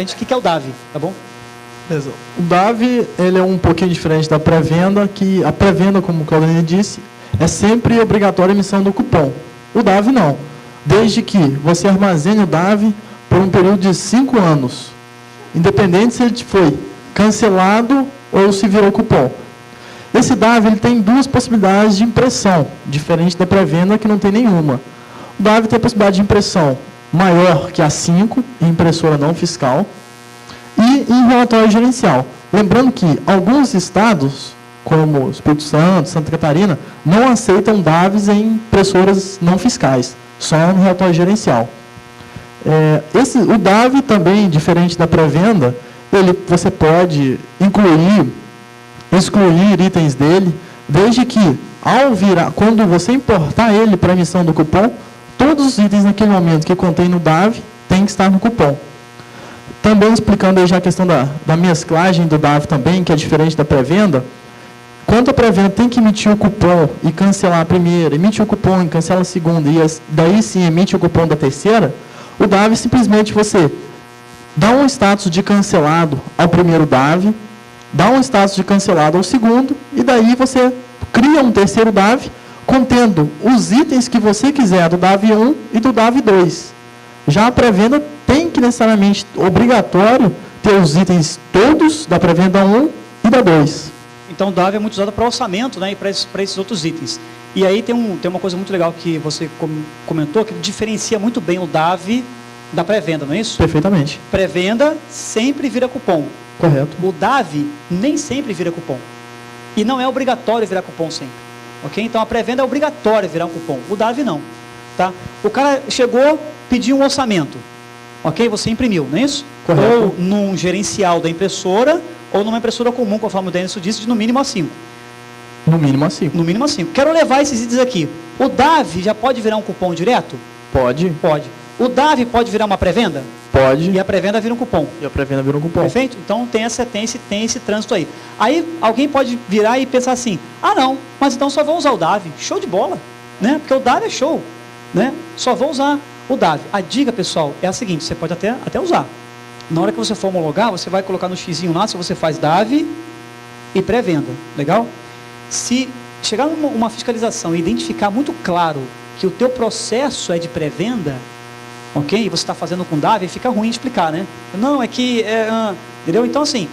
O que é o DAV, tá bom? Beleza. O DAV ele é um pouquinho diferente da pré-venda, que a pré-venda, como o Claudinei disse, é sempre obrigatória a emissão do cupom. O DAV não. Desde que você armazene o DAV por um período de 5 anos, independente se ele foi cancelado ou se virou cupom. Esse DAV ele tem duas possibilidades de impressão, diferente da pré-venda que não tem nenhuma. O DAV tem a possibilidade de impressão maior que a 5, em impressora não fiscal, e em relatório gerencial. Lembrando que alguns estados, como Espírito Santo, Santa Catarina, não aceitam DAVs em impressoras não fiscais, só no relatório gerencial. O DAV também, diferente da pré-venda, você pode excluir itens dele, desde que, quando você importar ele para a emissão do cupom, todos os itens naquele momento que contém no DAV tem que estar no cupom. Também explicando aí já a questão da mesclagem do DAV também, que é diferente da pré-venda. Quando a pré-venda tem que emitir o cupom e cancelar a primeira, emite o cupom e cancela a segunda, e daí sim emite o cupom da terceira, o DAV simplesmente você dá um status de cancelado ao primeiro DAV, dá um status de cancelado ao segundo, e daí você cria um terceiro DAV, contendo os itens que você quiser do DAV 1 e do DAV 2. Já a pré-venda tem que necessariamente, obrigatório, ter os itens todos da pré-venda 1 e da 2. Então o DAV é muito usado para orçamento, né, e para esses outros itens. E aí tem uma coisa muito legal que você comentou, que diferencia muito bem o DAV da pré-venda, não é isso? Perfeitamente. Pré-venda sempre vira cupom. Correto. O DAV nem sempre vira cupom. E não é obrigatório virar cupom sempre. Ok? Então a pré-venda é obrigatória virar um cupom. O DAV não. Tá? O cara chegou, pediu um orçamento. Ok? Você imprimiu, não é isso? Correto. Ou num gerencial da impressora, ou numa impressora comum, conforme o Denison disse, de no mínimo A5. No mínimo A5. No mínimo A5. Quero levar esses itens aqui. O DAV já pode virar um cupom direto? Pode. Pode. O DAV pode virar uma pré-venda? Pode. E a pré-venda vira um cupom? E a pré-venda vira um cupom. Perfeito? Então tem esse trânsito aí. Aí alguém pode virar e pensar assim, não, mas então só vou usar o DAV. Show de bola, né? Porque o DAV é show, né? Só vou usar o DAV. A dica, pessoal, é a seguinte, você pode até usar. Na hora que você for homologar, você vai colocar no xizinho lá, se você faz DAV e pré-venda, legal? Se chegar numa fiscalização e identificar muito claro que o teu processo é de pré-venda, ok? E você está fazendo com DAV, fica ruim explicar, né? Não, é que... entendeu? Então, assim,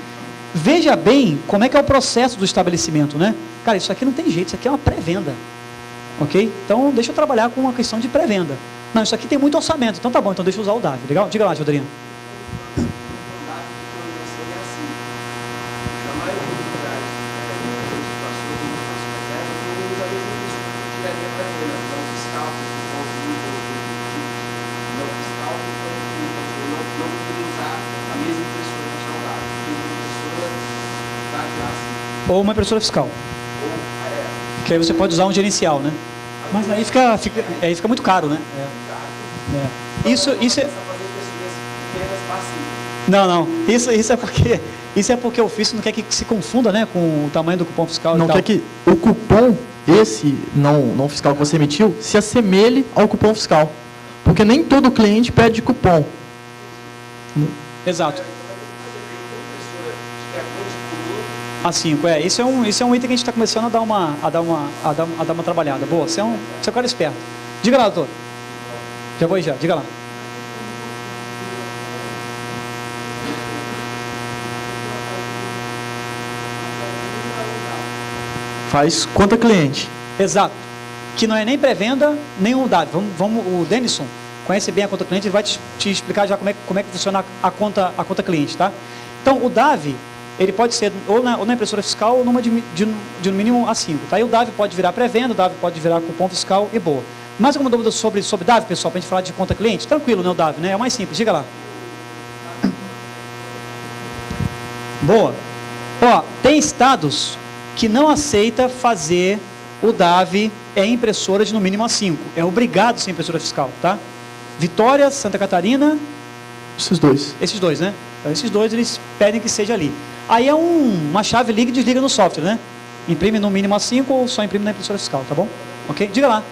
veja bem como é que é o processo do estabelecimento, né? Cara, isso aqui não tem jeito, isso aqui é uma pré-venda, ok? Então, deixa eu trabalhar com uma questão de pré-venda. Não, isso aqui tem muito orçamento, então tá bom, então deixa eu usar o DAV, legal? Diga lá, Jodrinho. Ou uma impressora fiscal. Que aí você pode usar um gerencial, né? Mas aí fica muito caro, né? Isso é... Não. Isso é porque o fisco não quer que se confunda, né, com o tamanho do cupom fiscal. Não quer que o cupom, esse não fiscal que você emitiu, se assemelhe ao cupom fiscal. Porque nem todo cliente pede cupom. Exato. A5, isso é um item que a gente está começando a dar uma trabalhada. Boa, você é um cara esperto. Diga lá, doutor. Já vou aí já, diga lá. Faz conta cliente. Exato. Que não é nem pré-venda, nem um DAV. O Denison conhece bem a conta cliente e vai te explicar já como é que funciona a conta cliente, tá? Então, o DAV... ele pode ser ou na impressora fiscal ou numa de no mínimo A5. Tá? E o DAV pode virar pré-venda, o DAV pode virar cupom fiscal e boa. Mais alguma dúvida sobre DAV, pessoal, para a gente falar de conta cliente? Tranquilo, né, o DAV, né? É o mais simples, diga lá. Boa. Ó, tem estados que não aceita fazer o DAV em impressora de no mínimo A5. É obrigado a ser impressora fiscal, tá? Vitória, Santa Catarina... Esses dois. Esses dois, né? Então, esses dois, eles pedem que seja ali. Aí é uma chave liga e desliga no software, né? Imprime no mínimo A5 ou só imprime na impressora fiscal, tá bom? Ok? Diga lá.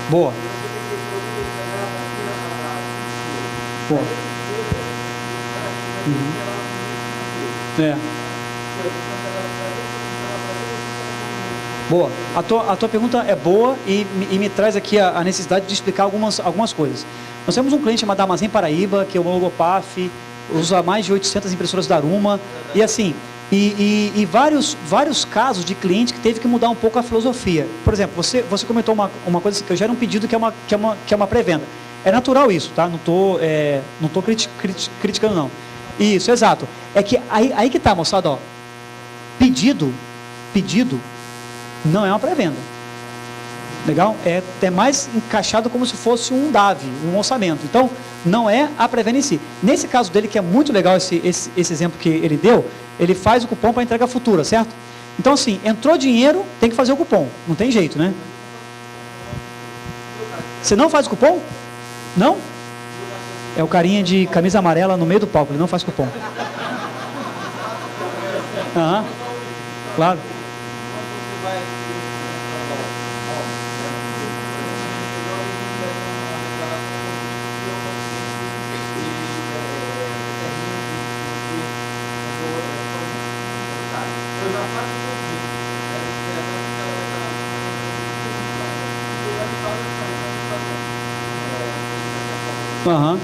Boa. Boa. É. Boa. A tua pergunta é boa e me traz aqui a necessidade de explicar algumas coisas. Nós temos um cliente chamado Armazém Paraíba, que é o Logopaf, usa mais de 800 impressoras da Aruma, e assim, vários casos de cliente que teve que mudar um pouco a filosofia. Por exemplo, você comentou uma coisa assim, que eu gero um pedido que é uma pré-venda. É natural isso, tá? Não tô criticando, não. Isso, exato. É que aí que tá, moçada, ó. Pedido não é uma pré-venda. Legal? É mais encaixado como se fosse um DAV, um orçamento. Então, não é a pré-venda em si. Nesse caso dele, que é muito legal esse exemplo que ele deu, ele faz o cupom para entrega futura, certo? Então, assim, entrou dinheiro, tem que fazer o cupom. Não tem jeito, né? Você não faz o cupom? Não? É o carinha de camisa amarela no meio do palco, ele não faz cupom. Aham, claro. Aham.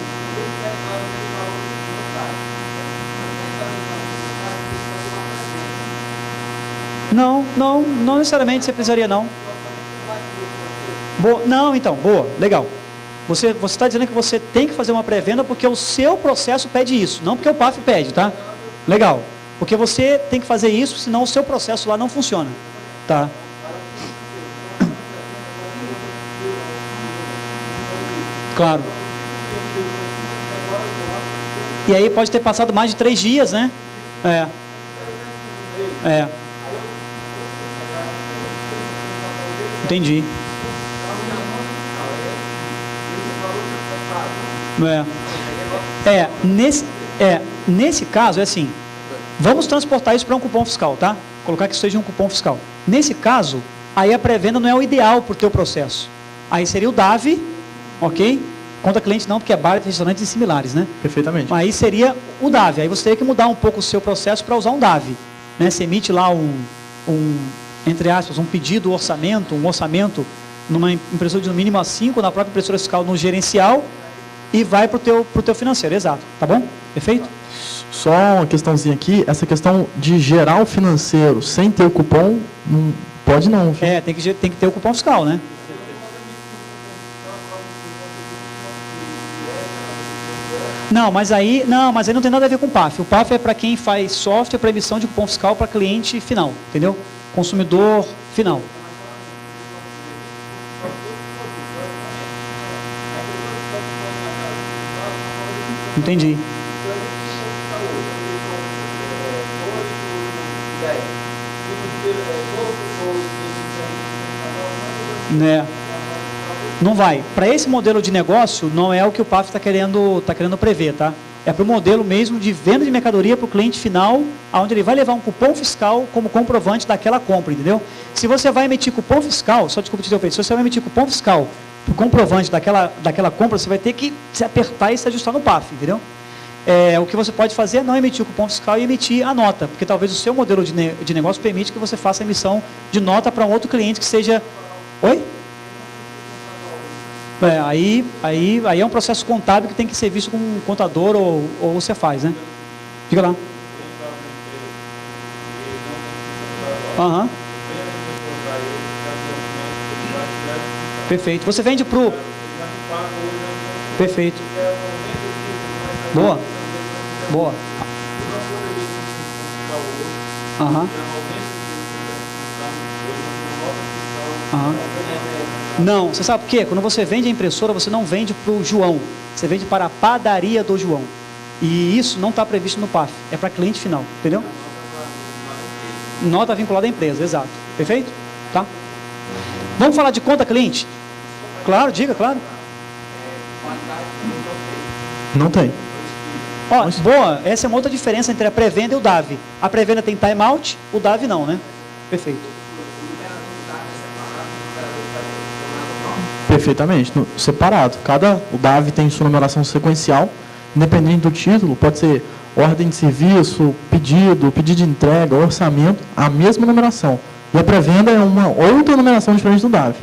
Não necessariamente você precisaria, não. Não, então, boa, legal. Você está dizendo que você tem que fazer uma pré-venda porque o seu processo pede isso, não porque o PAF pede, tá? Legal. Porque você tem que fazer isso, senão o seu processo lá não funciona, tá? Claro. E aí pode ter passado mais de 3 dias, né? É. Entendi. Nesse caso é assim, vamos transportar isso para um cupom fiscal, tá? Colocar que seja um cupom fiscal. Nesse caso, aí a pré-venda não é o ideal para o teu processo. Aí seria o DAV, ok? Conta cliente não, porque é bar, restaurantes e similares, né? Perfeitamente. Aí seria o DAV. Aí você teria que mudar um pouco o seu processo para usar um DAV, né? Você emite lá entre aspas, um pedido, um orçamento numa impressora de no mínimo A5, na própria impressora fiscal no gerencial e vai para o teu financeiro, exato, tá bom? Perfeito? Só uma questãozinha aqui, essa questão de gerar o financeiro sem ter o cupom, não pode não. Viu? Tem que ter o cupom fiscal, né? Não, mas aí não tem nada a ver com o PAF. O PAF é para quem faz software para emissão de cupom fiscal para cliente final, entendeu? Consumidor final. Entendi. Né? Não vai. Para esse modelo de negócio, não é o que o PAF está querendo prever, tá? É para o modelo mesmo de venda de mercadoria para o cliente final, onde ele vai levar um cupom fiscal como comprovante daquela compra, entendeu? Se você vai emitir cupom fiscal, só desculpa te interromper, se você vai emitir cupom fiscal para o comprovante daquela compra, você vai ter que se apertar e se ajustar no PAF, entendeu? O que você pode fazer é não emitir o cupom fiscal e emitir a nota, porque talvez o seu modelo de negócio permite que você faça a emissão de nota para um outro cliente que seja... Oi? Aí é um processo contábil que tem que ser visto com um contador ou você faz, né? Diga lá. Aham. Perfeito. Você vende pro... Perfeito. Boa. Aham. Não, você sabe por quê? Quando você vende a impressora, você não vende para o João, você vende para a padaria do João. E isso não está previsto no PAF, é para cliente final, entendeu? Nota vinculada à empresa, exato. Perfeito? Tá? Vamos falar de conta cliente? Claro, diga, claro. Não tem. Ó, boa, essa é uma outra diferença entre a pré-venda e o DAV. A pré-venda tem timeout, o DAV não, né? Perfeito. Perfeitamente, separado. O DAV tem sua numeração sequencial, independente do título, pode ser ordem de serviço, pedido de entrega, orçamento, a mesma numeração. E a pré-venda é uma outra numeração diferente do DAV,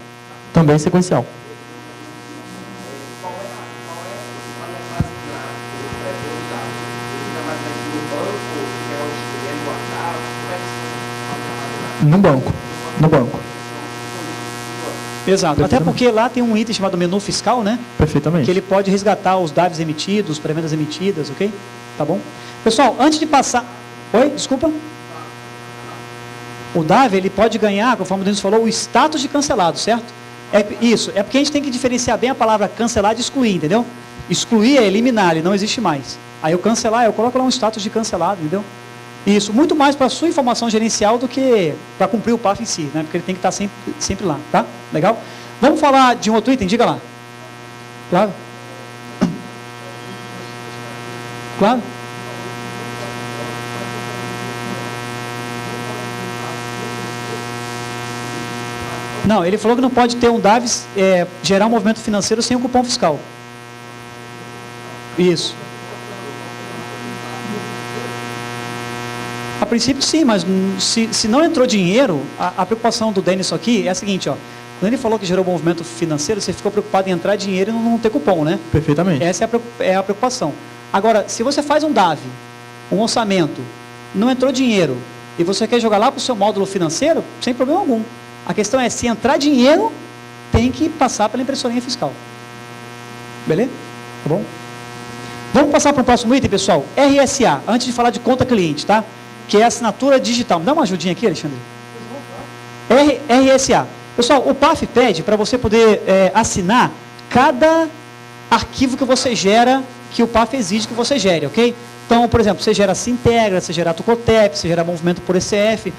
também sequencial. No banco. Exato, até porque lá tem um item chamado menu fiscal, né? Perfeitamente. Que ele pode resgatar os DAVs emitidos, pré-vendas emitidas, ok? Tá bom? Pessoal, antes de passar... Oi, desculpa? O DAV, ele pode ganhar, conforme o Denis falou, o status de cancelado, certo? Isso, é porque a gente tem que diferenciar bem a palavra cancelar de excluir, entendeu? Excluir é eliminar, ele não existe mais. Aí eu cancelar, eu coloco lá um status de cancelado, entendeu? Isso, muito mais para a sua informação gerencial do que para cumprir o PAF em si, né? Porque ele tem que estar sempre lá, tá? Legal? Vamos falar de um outro item, diga lá. Claro? Claro? Não, ele falou que não pode ter um DAV gerar um movimento financeiro sem um cupom fiscal. Isso. A princípio sim, mas se não entrou dinheiro, a preocupação do Denis aqui é a seguinte, ó. Quando ele falou que gerou movimento financeiro, você ficou preocupado em entrar dinheiro e não ter cupom, né? Perfeitamente. Essa é a preocupação. Agora, se você faz um DAV, um orçamento, não entrou dinheiro, e você quer jogar lá para o seu módulo financeiro, sem problema algum. A questão é, se entrar dinheiro, tem que passar pela impressorinha fiscal. Beleza? Tá bom? Vamos passar para o próximo item, pessoal. RSA, antes de falar de conta cliente, tá? Que é a assinatura digital. Me dá uma ajudinha aqui, Alexandre. RSA. Pessoal, o PAF pede para você poder assinar cada arquivo que você gera, que o PAF exige que você gere, ok? Então, por exemplo, você gera Sintegra, você gera Tucotep, você gera movimento por ECF,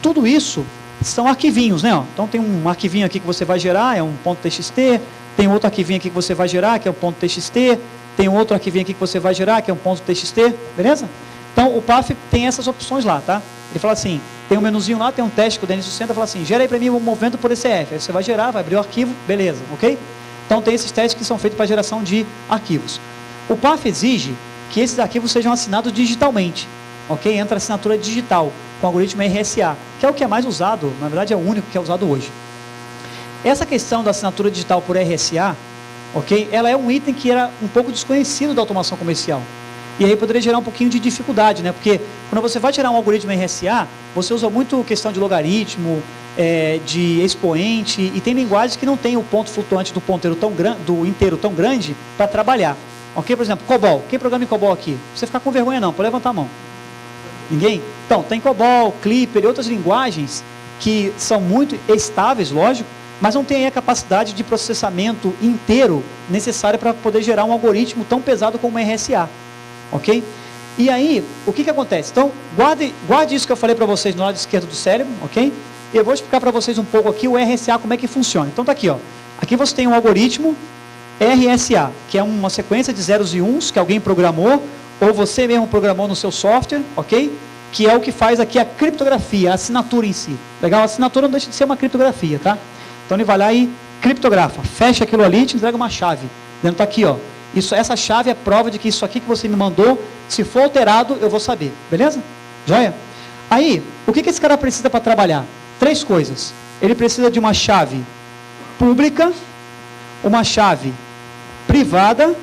tudo isso são arquivinhos, né? Então tem um arquivinho aqui que você vai gerar, é um .txt, tem outro arquivinho aqui que você vai gerar, que é um .txt, tem outro arquivinho aqui que você vai gerar, que é um .txt, beleza? Então o PAF tem essas opções lá, tá? Ele fala assim, tem um menuzinho lá, tem um teste que o Denis sustenta, fala assim, gera aí para mim um movimento por ECF, aí você vai gerar, vai abrir o arquivo, beleza, ok? Então tem esses testes que são feitos para geração de arquivos. O PAF exige que esses arquivos sejam assinados digitalmente, ok? Entra a assinatura digital com o algoritmo RSA, que é o que é mais usado, na verdade é o único que é usado hoje. Essa questão da assinatura digital por RSA, ok? Ela é um item que era um pouco desconhecido da automação comercial. E aí poderia gerar um pouquinho de dificuldade, né? Porque quando você vai gerar um algoritmo RSA, você usa muito questão de logaritmo, de expoente, e tem linguagens que não tem o ponto flutuante do ponteiro do inteiro tão grande para trabalhar. Ok? Por exemplo, COBOL. Quem programa em COBOL aqui? Você ficar com vergonha não, pode levantar a mão. Ninguém? Então, tem COBOL, Clipper e outras linguagens que são muito estáveis, lógico, mas não tem aí a capacidade de processamento inteiro necessária para poder gerar um algoritmo tão pesado como o RSA. Ok? E aí, o que acontece? Então, guarde isso que eu falei para vocês no lado esquerdo do cérebro, ok? E eu vou explicar para vocês um pouco aqui o RSA, como é que funciona. Então, tá aqui, ó. Aqui você tem um algoritmo RSA, que é uma sequência de zeros e uns que alguém programou, ou você mesmo programou no seu software, ok? Que é o que faz aqui a criptografia, a assinatura em si. Legal? A assinatura não deixa de ser uma criptografia, tá? Então, ele vai lá e criptografa, fecha aquilo ali e te entrega uma chave. Dentro tá aqui, ó. Essa chave é prova de que isso aqui que você me mandou, se for alterado, eu vou saber. Beleza? Joia? Aí, o que esse cara precisa para trabalhar? 3 coisas. Ele precisa de uma chave pública, uma chave privada,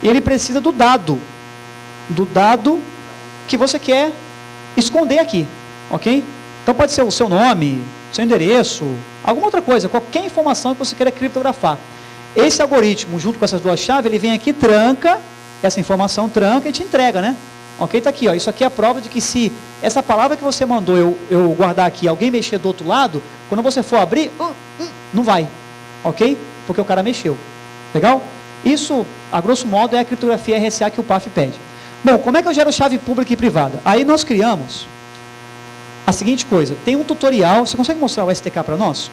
e ele precisa do dado que você quer esconder aqui. Ok? Então pode ser o seu nome, seu endereço, alguma outra coisa, qualquer informação que você queira criptografar. Esse algoritmo, junto com essas 2 chaves, ele vem aqui, tranca, essa informação tranca e te entrega, né? Ok? Está aqui, ó. Isso aqui é a prova de que se essa palavra que você mandou eu guardar aqui, alguém mexer do outro lado, quando você for abrir, não vai. Ok? Porque o cara mexeu. Legal? Isso, a grosso modo, é a criptografia RSA que o PAF pede. Bom, como é que eu gero chave pública e privada? Aí nós criamos a seguinte coisa. Tem um tutorial, você consegue mostrar o STK para nós?